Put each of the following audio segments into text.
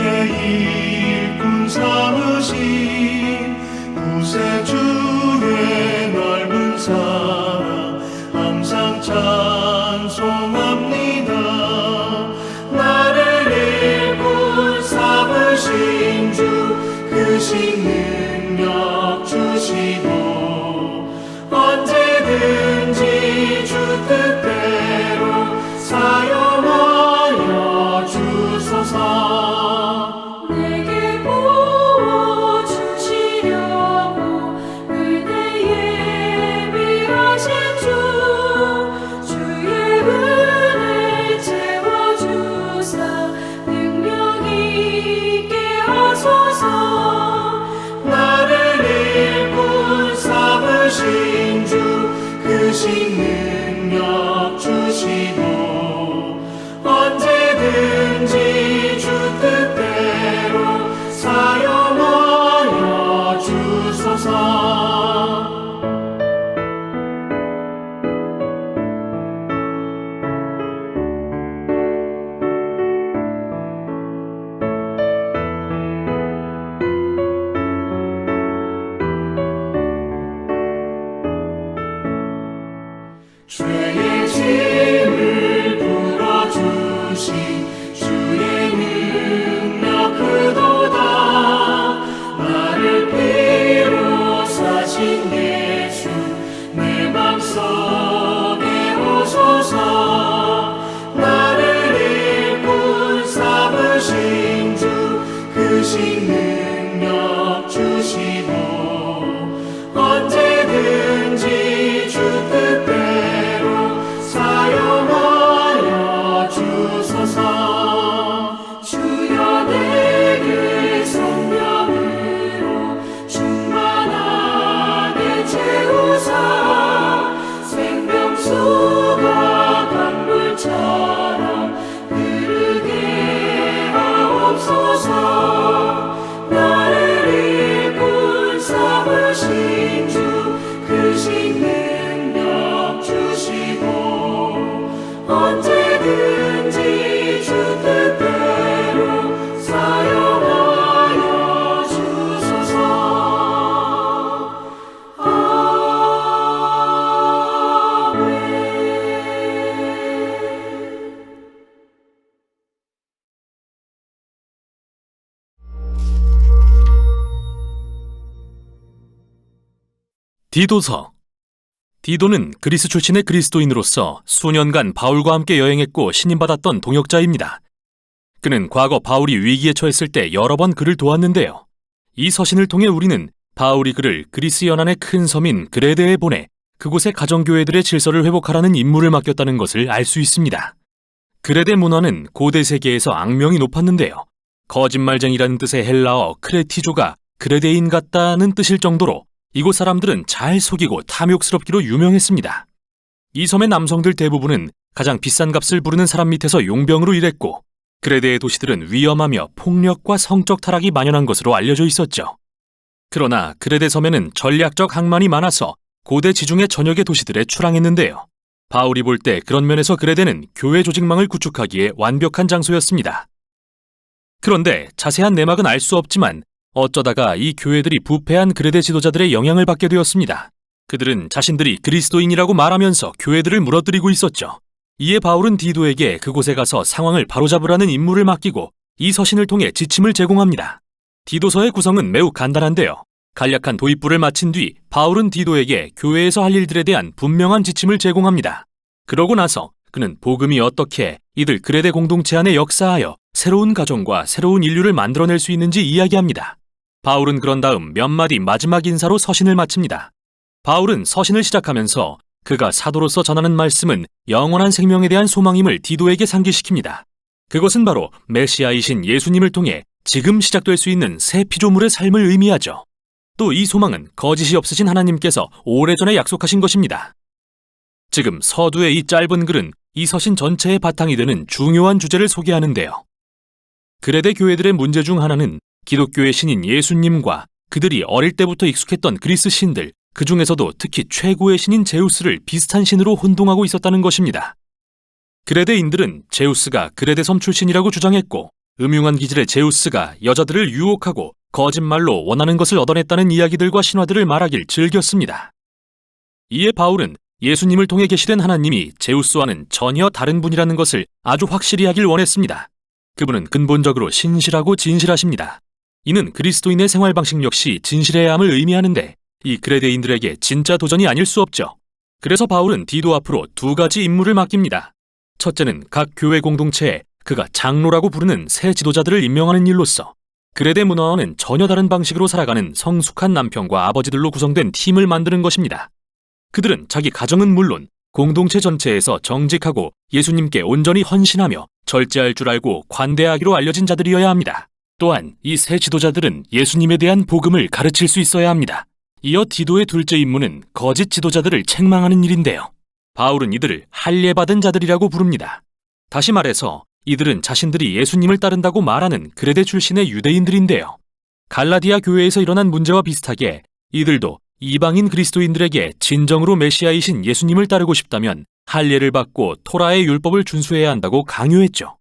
일꾼 삼으신 구세주의 넓은 사랑 항상 찬송합니다. 나를 일꾼 삼으신 주 크신 능력 주시고 언제든지 주 뜻대로 사용하여 주소서. 내게 부어주시려고 은혜 예비하신 주, 주의 은혜 채워주사 능력 있게 하소서. 나를 일꾼 삼으신 주 크신 능력 주시고 언제든지 주 뜻대로 사용하여 주소서. 죄의 짐을 풀어주신 주의 능력 크도다. 나를 피로 사신 예수 내 맘속에 오소서. 나를 일꾼 삼으신 주 크신 능력 주시고 언제든지 주 뜻대로 사용하여 주소서. 주여 내게 성령으로 충만하게 채우사 생명수가 강물처럼 흐르게 하옵소서. 나를 일꾼 삼으신 주 크신 능력 주시고 언제든지 주 뜻대로 사용하여 주소서. 아멘. 디도서. 디도는 그리스 출신의 그리스도인으로서 수년간 바울과 함께 여행했고 신임받았던 동역자입니다. 그는 과거 바울이 위기에 처했을 때 여러 번 그를 도왔는데요. 이 서신을 통해 우리는 바울이 그를 그리스 연안의 큰 섬인 그레데에 보내 그곳의 가정교회들의 질서를 회복하라는 임무를 맡겼다는 것을 알 수 있습니다. 그레데 문화는 고대 세계에서 악명이 높았는데요. 거짓말쟁이라는 뜻의 헬라어 크레티조가 그레데인 같다는 뜻일 정도로 이곳 사람들은 잘 속이고 탐욕스럽기로 유명했습니다. 이 섬의 남성들 대부분은 가장 비싼 값을 부르는 사람 밑에서 용병으로 일했고 그레데의 도시들은 위험하며 폭력과 성적 타락이 만연한 것으로 알려져 있었죠. 그러나 그레데 섬에는 전략적 항만이 많아서 고대 지중해 전역의 도시들에 출항했는데요. 바울이 볼 때 그런 면에서 그레데는 교회 조직망을 구축하기에 완벽한 장소였습니다. 그런데 자세한 내막은 알 수 없지만 어쩌다가 이 교회들이 부패한 그레데 지도자들의 영향을 받게 되었습니다. 그들은 자신들이 그리스도인이라고 말하면서 교회들을 무너뜨리고 있었죠. 이에 바울은 디도에게 그곳에 가서 상황을 바로잡으라는 임무를 맡기고 이 서신을 통해 지침을 제공합니다. 디도서의 구성은 매우 간단한데요. 간략한 도입부를 마친 뒤 바울은 디도에게 교회에서 할 일들에 대한 분명한 지침을 제공합니다. 그러고 나서 그는 복음이 어떻게 이들 그레데 공동체 안에 역사하여 새로운 가정과 새로운 인류를 만들어낼 수 있는지 이야기합니다. 바울은 그런 다음 몇 마디 마지막 인사로 서신을 마칩니다. 바울은 서신을 시작하면서 그가 사도로서 전하는 말씀은 영원한 생명에 대한 소망임을 디도에게 상기시킵니다. 그것은 바로 메시아이신 예수님을 통해 지금 시작될 수 있는 새 피조물의 삶을 의미하죠. 또 이 소망은 거짓이 없으신 하나님께서 오래전에 약속하신 것입니다. 지금 서두의 이 짧은 글은 이 서신 전체의 바탕이 되는 중요한 주제를 소개하는데요. 그레데 교회들의 문제 중 하나는 기독교의 신인 예수님과 그들이 어릴 때부터 익숙했던 그리스 신들, 그 중에서도 특히 최고의 신인 제우스를 비슷한 신으로 혼동하고 있었다는 것입니다. 그레데인들은 제우스가 그레데 섬 출신이라고 주장했고 음흉한 기질의 제우스가 여자들을 유혹하고 거짓말로 원하는 것을 얻어냈다는 이야기들과 신화들을 말하길 즐겼습니다. 이에 바울은 예수님을 통해 계시된 하나님이 제우스와는 전혀 다른 분이라는 것을 아주 확실히 하길 원했습니다. 그분은 근본적으로 신실하고 진실하십니다. 이는 그리스도인의 생활 방식 역시 진실해야 함을 의미하는데 이 그레데인들에게 진짜 도전이 아닐 수 없죠. 그래서 바울은 디도 앞으로 두 가지 임무를 맡깁니다. 첫째는 각 교회 공동체에 그가 장로라고 부르는 새 지도자들을 임명하는 일로서 그레데 문화와는 전혀 다른 방식으로 살아가는 성숙한 남편과 아버지들로 구성된 팀을 만드는 것입니다. 그들은 자기 가정은 물론 공동체 전체에서 정직하고 예수님께 온전히 헌신하며 절제할 줄 알고 관대하기로 알려진 자들이어야 합니다. 또한 이 새 지도자들은 예수님에 대한 복음을 가르칠 수 있어야 합니다. 이어 디도의 둘째 임무는 거짓 지도자들을 책망하는 일인데요. 바울은 이들을 할례받은 자들이라고 부릅니다. 다시 말해서 이들은 자신들이 예수님을 따른다고 말하는 그레데 출신의 유대인들인데요. 갈라디아 교회에서 일어난 문제와 비슷하게 이들도 이방인 그리스도인들에게 진정으로 메시아이신 예수님을 따르고 싶다면 할례를 받고 토라의 율법을 준수해야 한다고 강요했죠.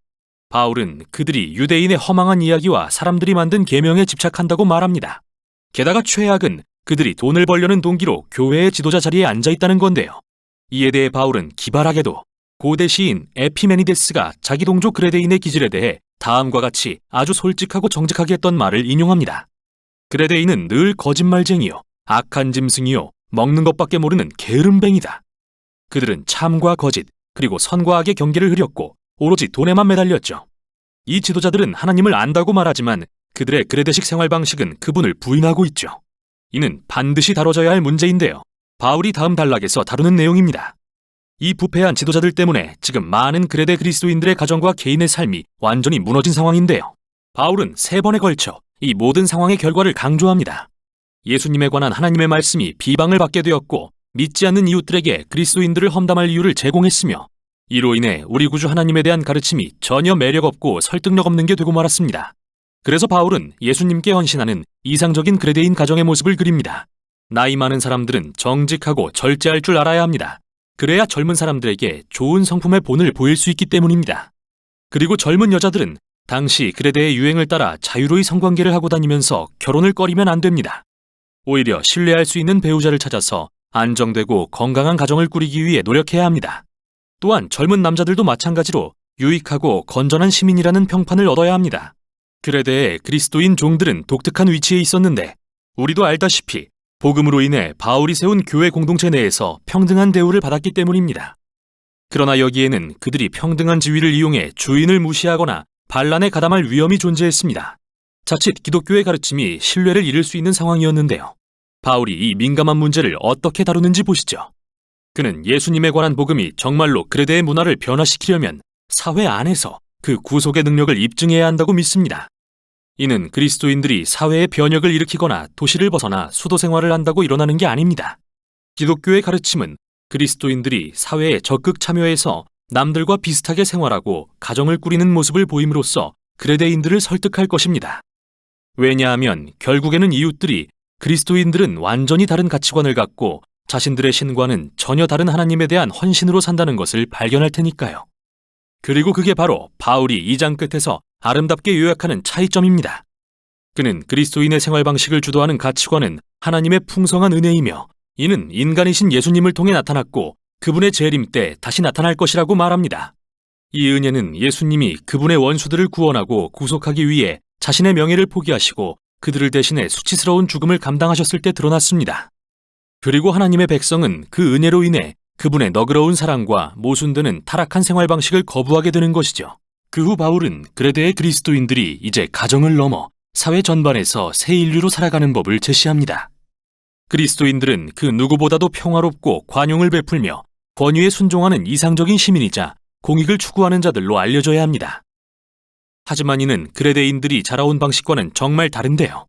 바울은 그들이 유대인의 허망한 이야기와 사람들이 만든 계명에 집착한다고 말합니다. 게다가 최악은 그들이 돈을 벌려는 동기로 교회의 지도자 자리에 앉아 있다는 건데요. 이에 대해 바울은 기발하게도 고대 시인 에피메니데스가 자기 동조 그레데인의 기질에 대해 다음과 같이 아주 솔직하고 정직하게 했던 말을 인용합니다. 그레데인은 늘 거짓말쟁이요, 악한 짐승이요, 먹는 것밖에 모르는 게으름뱅이다. 그들은 참과 거짓, 그리고 선과 악의 경계를 흐렸고 오로지 돈에만 매달렸죠. 이 지도자들은 하나님을 안다고 말하지만 그들의 그레데식 생활 방식은 그분을 부인하고 있죠. 이는 반드시 다뤄져야 할 문제인데요. 바울이 다음 단락에서 다루는 내용입니다. 이 부패한 지도자들 때문에 지금 많은 그레데 그리스도인들의 가정과 개인의 삶이 완전히 무너진 상황인데요. 바울은 3번에 걸쳐 이 모든 상황의 결과를 강조합니다. 예수님에 관한 하나님의 말씀이 비방을 받게 되었고 믿지 않는 이웃들에게 그리스도인들을 험담할 이유를 제공했으며 이로 인해 우리 구주 하나님에 대한 가르침이 전혀 매력 없고 설득력 없는 게 되고 말았습니다. 그래서 바울은 예수님께 헌신하는 이상적인 그레데인 가정의 모습을 그립니다. 나이 많은 사람들은 정직하고 절제할 줄 알아야 합니다. 그래야 젊은 사람들에게 좋은 성품의 본을 보일 수 있기 때문입니다. 그리고 젊은 여자들은 당시 그레데의 유행을 따라 자유로이 성관계를 하고 다니면서 결혼을 꺼리면 안 됩니다. 오히려 신뢰할 수 있는 배우자를 찾아서 안정되고 건강한 가정을 꾸리기 위해 노력해야 합니다. 또한 젊은 남자들도 마찬가지로 유익하고 건전한 시민이라는 평판을 얻어야 합니다. 그레데의 그리스도인 종들은 독특한 위치에 있었는데 우리도 알다시피 복음으로 인해 바울이 세운 교회 공동체 내에서 평등한 대우를 받았기 때문입니다. 그러나 여기에는 그들이 평등한 지위를 이용해 주인을 무시하거나 반란에 가담할 위험이 존재했습니다. 자칫 기독교의 가르침이 신뢰를 잃을 수 있는 상황이었는데요. 바울이 이 민감한 문제를 어떻게 다루는지 보시죠. 그는 예수님에 관한 복음이 정말로 그레데의 문화를 변화시키려면 사회 안에서 그 구속의 능력을 입증해야 한다고 믿습니다. 이는 그리스도인들이 사회에 변혁을 일으키거나 도시를 벗어나 수도 생활을 한다고 일어나는 게 아닙니다. 기독교의 가르침은 그리스도인들이 사회에 적극 참여해서 남들과 비슷하게 생활하고 가정을 꾸리는 모습을 보임으로써 그레데인들을 설득할 것입니다. 왜냐하면 결국에는 이웃들이 그리스도인들은 완전히 다른 가치관을 갖고 자신들의 신과는 전혀 다른 하나님에 대한 헌신으로 산다는 것을 발견할 테니까요. 그리고 그게 바로 바울이 2장 끝에서 아름답게 요약하는 차이점입니다. 그는 그리스도인의 생활 방식을 주도하는 가치관은 하나님의 풍성한 은혜이며 이는 인간이신 예수님을 통해 나타났고 그분의 재림 때 다시 나타날 것이라고 말합니다. 이 은혜는 예수님이 그분의 원수들을 구원하고 구속하기 위해 자신의 명예를 포기하시고 그들을 대신해 수치스러운 죽음을 감당하셨을 때 드러났습니다. 그리고 하나님의 백성은 그 은혜로 인해 그분의 너그러운 사랑과 모순되는 타락한 생활 방식을 거부하게 되는 것이죠. 그 후 바울은 그레데의 그리스도인들이 이제 가정을 넘어 사회 전반에서 새 인류로 살아가는 법을 제시합니다. 그리스도인들은 그 누구보다도 평화롭고 관용을 베풀며 권위에 순종하는 이상적인 시민이자 공익을 추구하는 자들로 알려져야 합니다. 하지만 이는 그레데인들이 자라온 방식과는 정말 다른데요.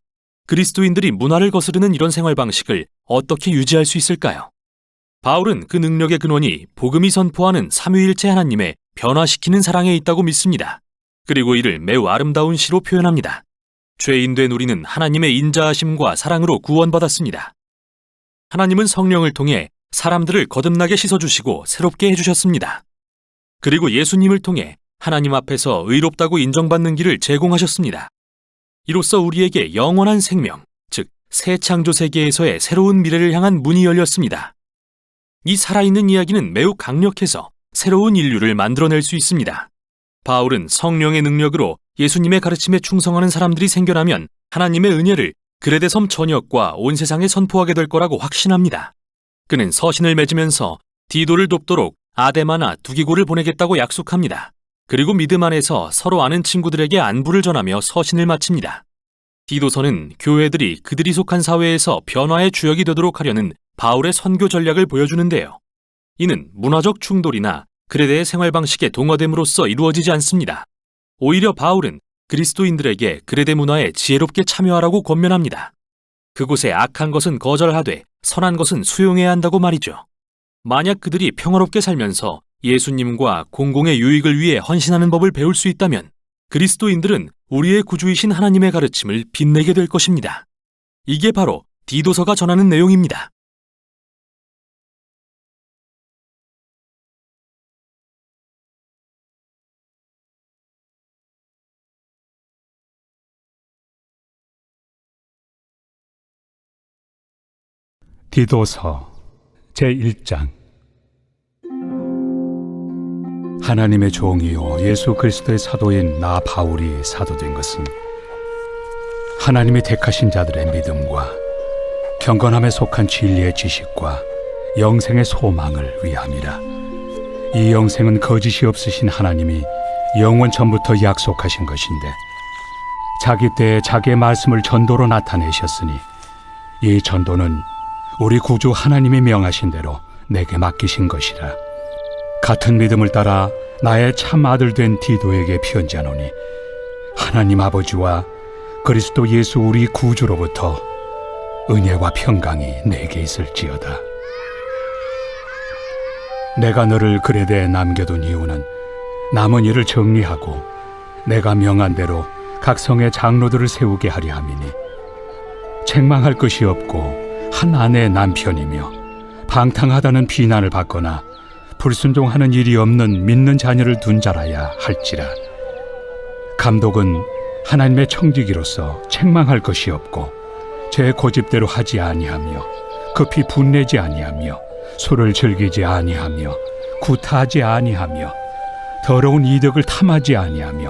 그리스도인들이 문화를 거스르는 이런 생활 방식을 어떻게 유지할 수 있을까요? 바울은 그 능력의 근원이 복음이 선포하는 삼위일체 하나님의 변화시키는 사랑에 있다고 믿습니다. 그리고 이를 매우 아름다운 시로 표현합니다. 죄인된 우리는 하나님의 인자하심과 사랑으로 구원받았습니다. 하나님은 성령을 통해 사람들을 거듭나게 씻어주시고 새롭게 해주셨습니다. 그리고 예수님을 통해 하나님 앞에서 의롭다고 인정받는 길을 제공하셨습니다. 이로써 우리에게 영원한 생명, 즉 새 창조 세계에서의 새로운 미래를 향한 문이 열렸습니다. 이 살아있는 이야기는 매우 강력해서 새로운 인류를 만들어낼 수 있습니다. 바울은 성령의 능력으로 예수님의 가르침에 충성하는 사람들이 생겨나면 하나님의 은혜를 그레데 섬 전역과 온 세상에 선포하게 될 거라고 확신합니다. 그는 서신을 맺으면서 디도를 돕도록 아데마나 두기고를 보내겠다고 약속합니다. 그리고 믿음 안에서 서로 아는 친구들에게 안부를 전하며 서신을 마칩니다. 디도서는 교회들이 그들이 속한 사회에서 변화의 주역이 되도록 하려는 바울의 선교 전략을 보여주는데요. 이는 문화적 충돌이나 그레데의 생활 방식에 동화됨으로써 이루어지지 않습니다. 오히려 바울은 그리스도인들에게 그레데 문화에 지혜롭게 참여하라고 권면합니다. 그곳에 악한 것은 거절하되 선한 것은 수용해야 한다고 말이죠. 만약 그들이 평화롭게 살면서 예수님과 공공의 유익을 위해 헌신하는 법을 배울 수 있다면 그리스도인들은 우리의 구주이신 하나님의 가르침을 빛내게 될 것입니다. 이게 바로 디도서가 전하는 내용입니다. 디도서 제1장. 하나님의 종이요 예수 그리스도의 사도인 나 바울이 사도된 것은 하나님이 택하신 자들의 믿음과 경건함에 속한 진리의 지식과 영생의 소망을 위함이라. 이 영생은 거짓이 없으신 하나님이 영원 전부터 약속하신 것인데 자기 때에 자기의 말씀을 전도로 나타내셨으니 이 전도는 우리 구주 하나님이 명하신 대로 내게 맡기신 것이라. 같은 믿음을 따라 나의 참 아들 된 디도에게 편지하노니 하나님 아버지와 그리스도 예수 우리 구주로부터 은혜와 평강이 내게 있을지어다. 내가 너를 그레데에 남겨둔 이유는 남은 일을 정리하고 내가 명한 대로 각 성의 장로들을 세우게 하려 함이니 책망할 것이 없고 한 아내의 남편이며 방탕하다는 비난을 받거나 불순종하는 일이 없는 믿는 자녀를 둔 자라야 할지라. 감독은 하나님의 청지기로서 책망할 것이 없고 제 고집대로 하지 아니하며 급히 분내지 아니하며 술을 즐기지 아니하며 구타하지 아니하며 더러운 이득을 탐하지 아니하며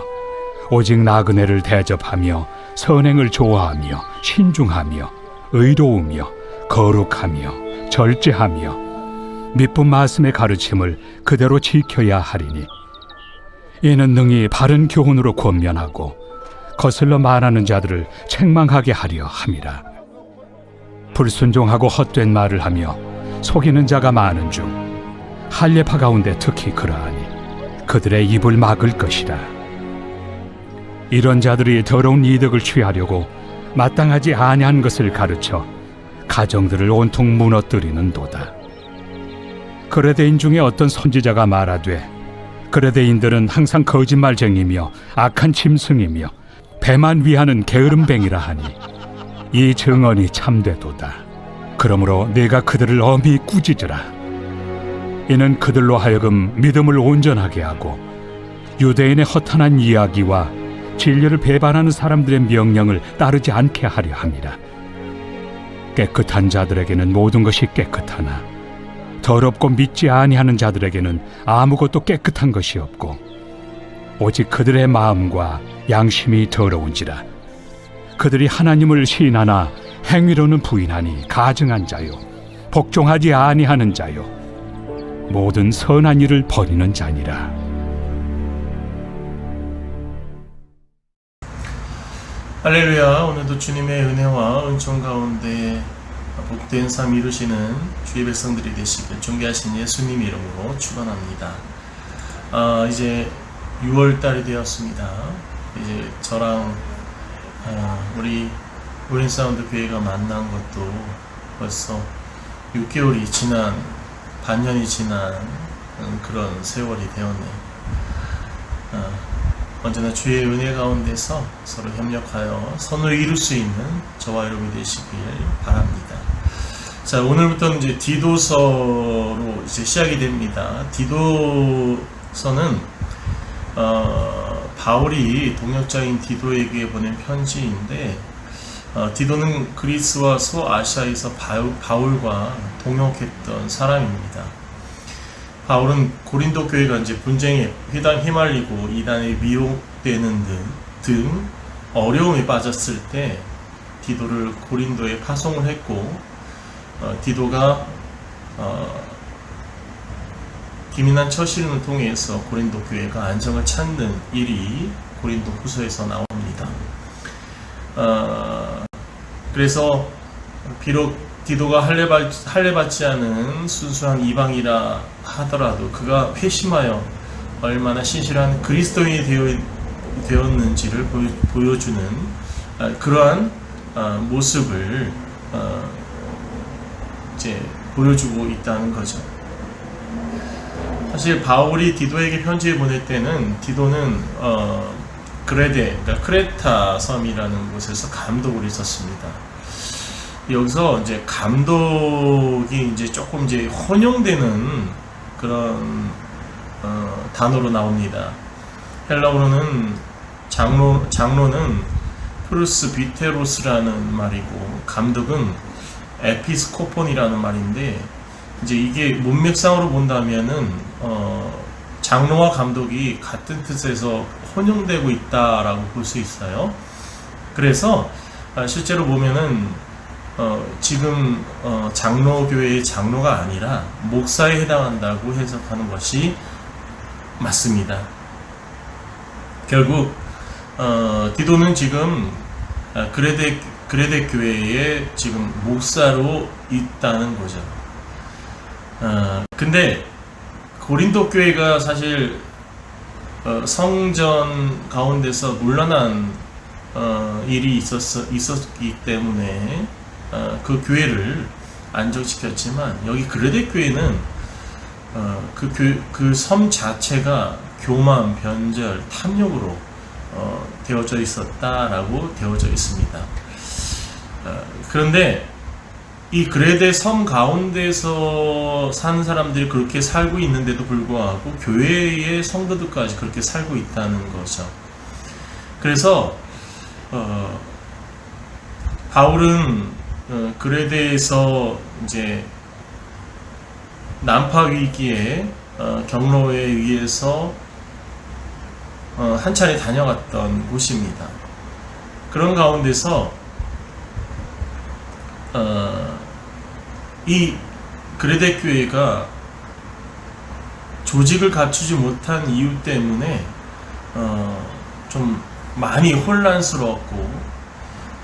오직 나그네를 대접하며 선행을 좋아하며 신중하며 의로우며 거룩하며 절제하며 미쁜 말씀의 가르침을 그대로 지켜야 하리니 이는 능히 바른 교훈으로 권면하고 거슬러 말하는 자들을 책망하게 하려 함이라. 불순종하고 헛된 말을 하며 속이는 자가 많은 중 할례파 가운데 특히 그러하니 그들의 입을 막을 것이라. 이런 자들이 더러운 이득을 취하려고 마땅하지 아니한 것을 가르쳐 가정들을 온통 무너뜨리는도다. 그레데인 중에 어떤 선지자가 말하되 그레데인들은 항상 거짓말쟁이며 악한 짐승이며 배만 위하는 게으름뱅이라 하니 이 증언이 참되도다. 그러므로 네가 그들을 엄히 꾸짖으라. 이는 그들로 하여금 믿음을 온전하게 하고 유대인의 허탄한 이야기와 진리를 배반하는 사람들의 명령을 따르지 않게 하려 함이라. 깨끗한 자들에게는 모든 것이 깨끗하나 더럽고 믿지 아니하는 자들에게는 아무것도 깨끗한 것이 없고 오직 그들의 마음과 양심이 더러운지라. 그들이 하나님을 시인하나 행위로는 부인하니 가증한 자요 복종하지 아니하는 자요 모든 선한 일을 버리는 자니라. 할렐루야. 오늘도 주님의 은혜와 은총 가운데 복된 삶 이루시는 주의 백성들이 되시길 존귀하신 예수님 이름으로 축원합니다. 이제 6월달이 되었습니다. 이제 저랑 우리 우린사운드 교회가 만난 것도 벌써 6개월이 지난, 반년이 지난 그런 세월이 되었네요. 언제나 주의 은혜 가운데서 서로 협력하여 선을 이룰 수 있는 저와 여러분이 되시길 바랍니다. 자, 오늘부터는 이제 디도서로 이제 시작이 됩니다. 디도서는 바울이 동역자인 디도에게 보낸 편지인데, 디도는 그리스와 소아시아에서 바울과 동역했던 사람입니다. 바울은 고린도 교회가 이제 분쟁에 휘말리고 이단에 미혹되는 등 어려움에 빠졌을 때 디도를 고린도에 파송을 했고, 디도가 기민한 처신을 통해서 고린도 교회가 안정을 찾는 일이 고린도 후서에서 나옵니다. 그래서 비록 디도가 할례받지 않은 순수한 이방이라 하더라도 그가 회심하여 얼마나 신실한 그리스도인이 되었는지를 보여주는 그러한 모습을 이제 보여주고 있다는 거죠. 사실 바울이 디도에게 편지를 보낼 때는 디도는 그러니까 크레타 섬이라는 곳에서 감독을 있었습니다. 여기서 이제 감독이 이제 조금 이제 혼용되는 그런 단어로 나옵니다. 헬라어로는 장로는 프루스비테로스라는 말이고, 감독은 에피스코폰이라는 말인데, 이제 이게 문맥상으로 본다면은 장로와 감독이 같은 뜻에서 혼용되고 있다라고 볼 수 있어요. 그래서 실제로 보면은 지금 장로교회의 장로가 아니라 목사에 해당한다고 해석하는 것이 맞습니다. 결국 디도는 지금 그레데 교회에 지금 목사로 있다는 거죠. 근데 고린도 교회가 사실 성전 가운데서 물러난 일이 있었기 때문에 그 교회를 안정시켰지만, 여기 그레데 교회는 그 섬 자체가 교만, 변절, 탐욕으로 되어져 있었다라고 되어져 있습니다. 그런데 이 그레데 섬 가운데서 사는 사람들이 그렇게 살고 있는데도 불구하고 교회의 성도들까지 그렇게 살고 있다는 거죠. 그래서 바울은 그레데에서 이제 난파 위기에 경로에 의해서 한 차례 다녀갔던 곳입니다. 그런 가운데서 이 그레데 교회가 조직을 갖추지 못한 이유 때문에 좀 많이 혼란스러웠고,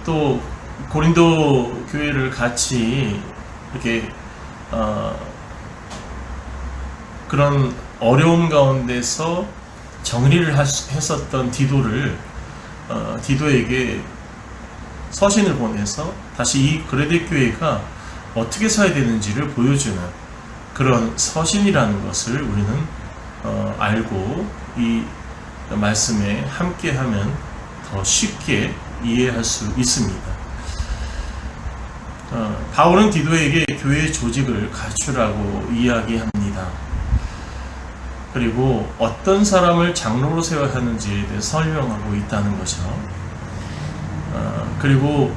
또 고린도 교회를 같이 이렇게 그런 어려움 가운데서 정리를 했었던 디도에게 서신을 보내서 다시 이 그레데 교회가 어떻게 서야 되는지를 보여주는 그런 서신이라는 것을 우리는 알고 이 말씀에 함께하면 더 쉽게 이해할 수 있습니다. 바울은 디도에게 교회의 조직을 갖추라고 이야기합니다. 그리고 어떤 사람을 장로로 세워야 하는지에 대해 설명하고 있다는 거죠. 그리고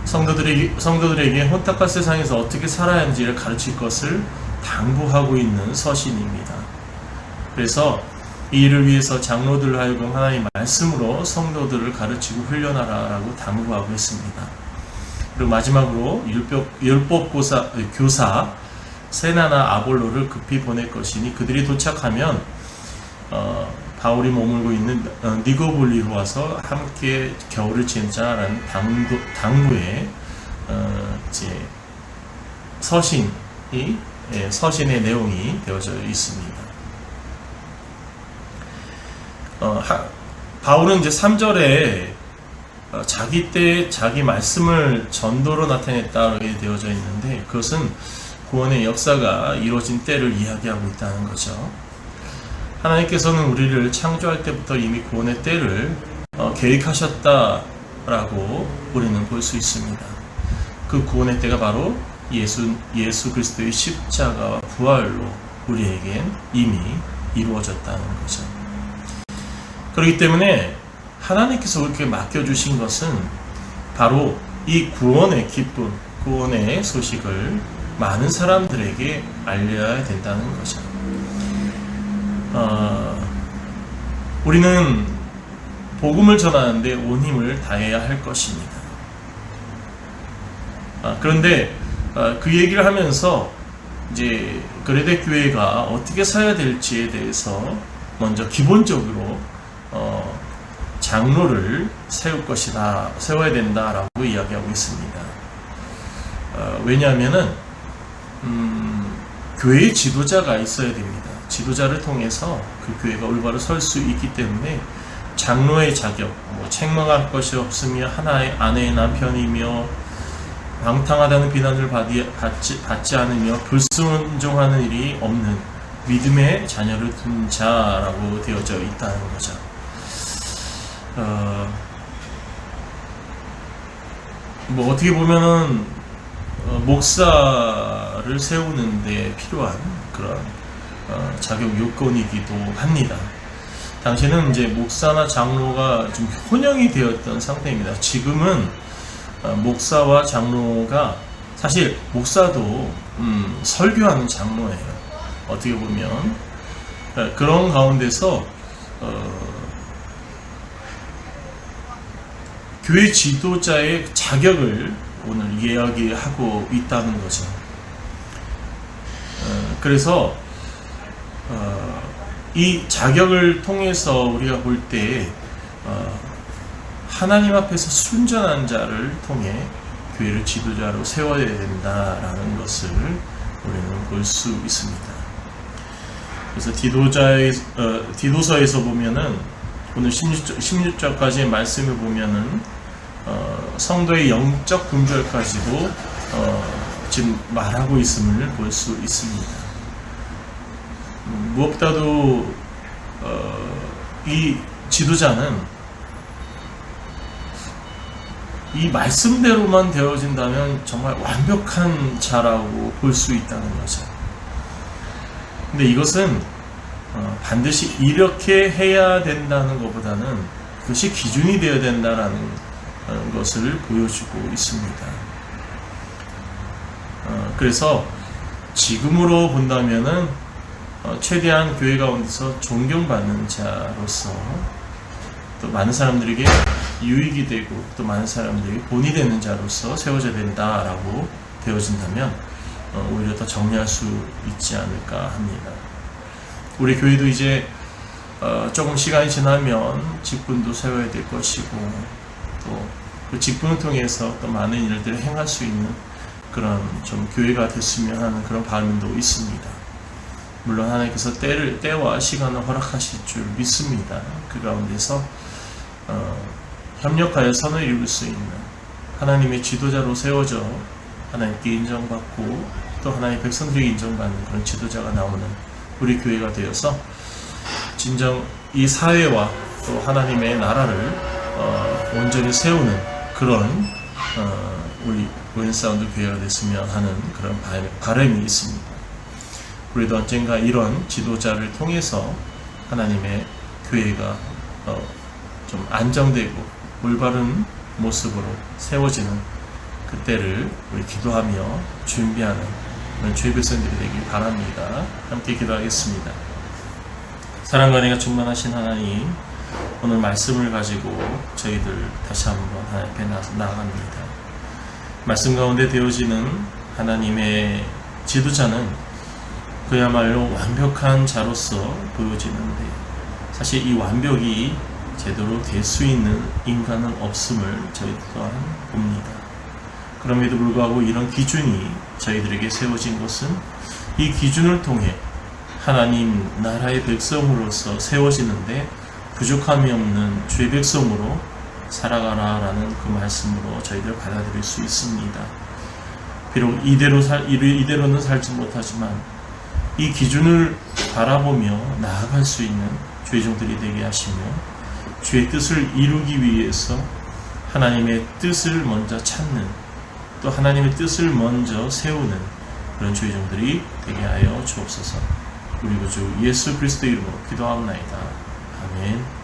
성도들에게 혼탁한 세상에서 어떻게 살아야 하는지를 가르칠 것을 당부하고 있는 서신입니다. 그래서 이 일을 위해서 장로들을 하여금 하나님의 말씀으로 성도들을 가르치고 훈련하라라고 당부하고 있습니다. 그리고 마지막으로 율법 교사 세나나 아볼로를 급히 보낼 것이니 그들이 도착하면 바울이 머물고 있는 니고볼리로 와서 함께 겨울을 지내자라는 당부의 이제 서신의 내용이 되어져 있습니다. 바울은 이제 3절에 자기 때에 자기 말씀을 전도로 나타냈다고 되어져 있는데, 그것은 구원의 역사가 이루어진 때를 이야기하고 있다는 거죠. 하나님께서는 우리를 창조할 때부터 이미 구원의 때를 계획하셨다라고 우리는 볼 수 있습니다. 그 구원의 때가 바로 예수 그리스도의 십자가와 부활로 우리에겐 이미 이루어졌다는 거죠. 그렇기 때문에 하나님께서 그렇게 맡겨주신 것은 바로 이 구원의 기쁨, 구원의 소식을 많은 사람들에게 알려야 된다는 거죠. 우리는 복음을 전하는데 온 힘을 다해야 할 것입니다. 그런데 그 얘기를 하면서 이제 그레데 교회가 어떻게 살아야 될지에 대해서 먼저 기본적으로 장로를 세워야 된다라고 이야기하고 있습니다. 왜냐하면은 교회의 지도자가 있어야 됩니다. 지도자를 통해서 그 교회가 올바로 설 수 있기 때문에 장로의 자격, 책망할 것이 없으며 하나의 아내의 남편이며 방탕하다는 비난을 받지 않으며 불순종하는 일이 없는 믿음의 자녀를 둔 자라고 되어져 있다는 거죠. 어떻게 보면은 목사를 세우는데 필요한 그런 자격 요건이기도 합니다. 당시에는 이제 목사나 장로가 좀 혼용이 되었던 상태입니다. 지금은 목사와 장로가 사실 목사도 설교하는 장로예요. 어떻게 보면 그런 가운데서 교회 지도자의 자격을 오늘 이야기하고 있다는 거죠. 그래서 이 자격을 통해서 우리가 볼 때 하나님 앞에서 순전한 자를 통해 교회를 지도자로 세워야 된다라는 것을 우리는 볼 수 있습니다. 그래서 디도서에서 보면은 오늘 16절까지의 말씀을 보면은 성도의 영적 금절까지도 지금 말하고 있음을 볼 수 있습니다. 무엇보다도 이 지도자는 이 말씀대로만 되어진다면 정말 완벽한 자라고 볼 수 있다는 거죠. 근데 이것은 반드시 이렇게 해야 된다는 것보다는 그것이 기준이 되어야 된다는 것을 보여주고 있습니다. 그래서 지금으로 본다면은 최대한 교회 가운데서 존경받는 자로서 또 많은 사람들에게 유익이 되고 또 많은 사람들에게 본이 되는 자로서 세워져야 된다라고 되어진다면 오히려 더 정리할 수 있지 않을까 합니다. 우리 교회도 이제 조금 시간이 지나면 직분도 세워야 될 것이고 또 그 직분을 통해서 또 많은 일들을 행할 수 있는 그런 좀 교회가 됐으면 하는 그런 바람도 있습니다. 물론 하나님께서 때와 시간을 허락하실 줄 믿습니다. 그 가운데서 협력하여 선을 이룰 수 있는 하나님의 지도자로 세워져 하나님께 인정받고 또 하나님의 백성들에게 인정받는 그런 지도자가 나오는 우리 교회가 되어서 진정 이 사회와 또 하나님의 나라를 온전히 세우는 그런 우리 보인사운드 교회가 됐으면 하는 그런 바람이 있습니다. 우리도 언젠가 이런 지도자를 통해서 하나님의 교회가 좀 안정되고 올바른 모습으로 세워지는 그때를 우리 기도하며 준비하는 그런 주의 백성들이 되길 바랍니다. 함께 기도하겠습니다. 사랑과 은혜가 충만하신 하나님, 오늘 말씀을 가지고 저희들 다시 한번 하나님 앞에 나아갑니다. 말씀 가운데 되어지는 하나님의 지도자는 그야말로 완벽한 자로서 보여지는데 사실 이 완벽이 제대로 될 수 있는 인간은 없음을 저희 또한 봅니다. 그럼에도 불구하고 이런 기준이 저희들에게 세워진 것은 이 기준을 통해 하나님 나라의 백성으로서 세워지는데 부족함이 없는 주의 백성으로 살아가라라는 그 말씀으로 저희들 받아들일 수 있습니다. 비록 이대로는 살지 못하지만 이 기준을 바라보며 나아갈 수 있는 주의 종들이 되게 하시며 주의 뜻을 이루기 위해서 하나님의 뜻을 먼저 찾는 또 하나님의 뜻을 먼저 세우는 그런 주의 종들이 되게 하여 주옵소서. 우리 구주 예수 그리스도 이름으로 기도하옵나이다. 아멘.